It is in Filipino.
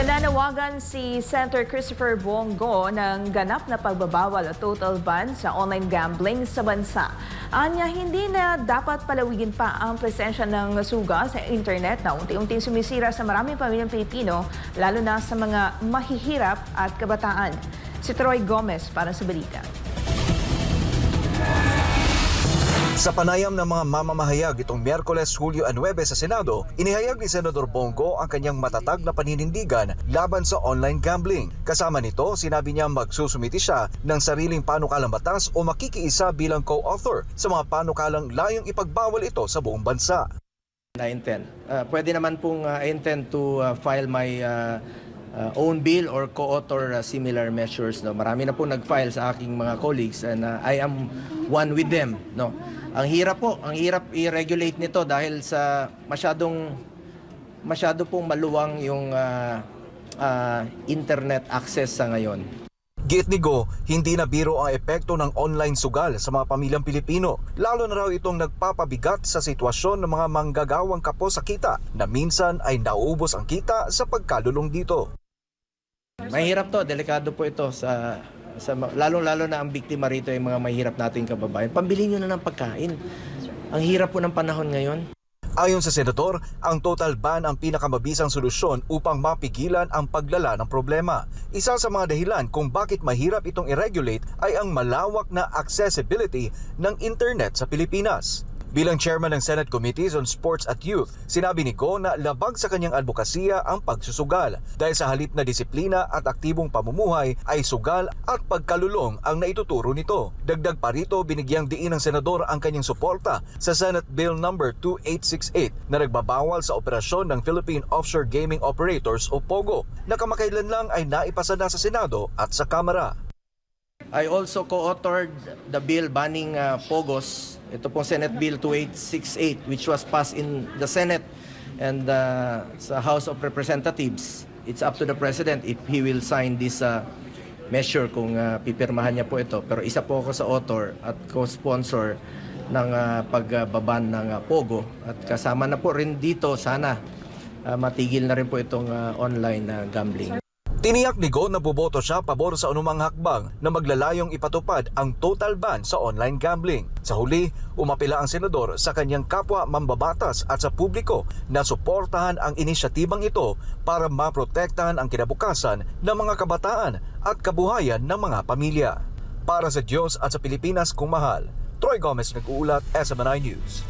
Nananawagan si Senator Christopher Bongo ng ganap na pagbabawal o total ban sa online gambling sa bansa. Anya, hindi na dapat palawigin pa ang presensya ng suga sa internet na unti-unting sumisira sa maraming pamilyang Pilipino, lalo na sa mga mahihirap at kabataan. Si Troy Gomez para sa balita. Sa panayam ng mga mamamahayag itong Miyerkules, Hulyo 9 sa Senado, inihayag ni Senador Bongo ang kanyang matatag na paninindigan laban sa online gambling. Kasama nito, sinabi niya magsusumiti siya ng sariling panukalang batas o makikiisa bilang co-author sa mga panukalang layong ipagbawal ito sa buong bansa. Pwede naman pong I intend to file my own bill or co-author similar measures. No? Marami na po nag-file sa aking mga colleagues and I am one with them. No? Ang hirap i-regulate nito dahil sa masyado pong maluwang yung internet access sa ngayon. Giit ni Go, hindi na biro ang epekto ng online sugal sa mga pamilyang Pilipino. Lalo na raw itong nagpapabigat sa sitwasyon ng mga manggagawang kapos sa kita na minsan ay nauubos ang kita sa pagkalulong dito. Mahirap to, delikado po ito lalong-lalo na ang biktima rito ay mga mahirap nating kababayan. Pambili nyo na ng pagkain. Ang hirap po ng panahon ngayon. Ayon sa senador, ang total ban ang pinakamabisang solusyon upang mapigilan ang paglala ng problema. Isa sa mga dahilan kung bakit mahirap itong i-regulate ay ang malawak na accessibility ng internet sa Pilipinas. Bilang chairman ng Senate Committees on Sports at Youth, sinabi ni Go na labag sa kanyang advokasya ang pagsusugal dahil sa halip na disiplina at aktibong pamumuhay ay sugal at pagkalulong ang naituturo nito. Dagdag pa rito, binigyang diin ng senador ang kanyang suporta sa Senate Bill No. 2868 na nagbabawal sa operasyon ng Philippine Offshore Gaming Operators o POGO na kamakailan lang ay naipasa na sa Senado at sa Kamara. I also co-authored the bill banning POGOs. Ito pong Senate Bill 2868 which was passed in the Senate and sa House of Representatives. It's up to the President if he will sign this measure kung pipirmahan niya po ito. Pero isa po ako sa author at co-sponsor ng pagbaban ng POGO. At kasama na po rin dito sana matigil na rin po itong online gambling. Tiniyak ni Go na boboto siya pabor sa anumang hakbang na maglalayong ipatupad ang total ban sa online gambling. Sa huli, umapila ang senador sa kanyang kapwa mambabatas at sa publiko na suportahan ang inisyatibang ito para maprotektahan ang kinabukasan ng mga kabataan at kabuhayan ng mga pamilya. Para sa Diyos at sa Pilipinas kung mahal, Troy Gomez nag-uulat, SMNI News.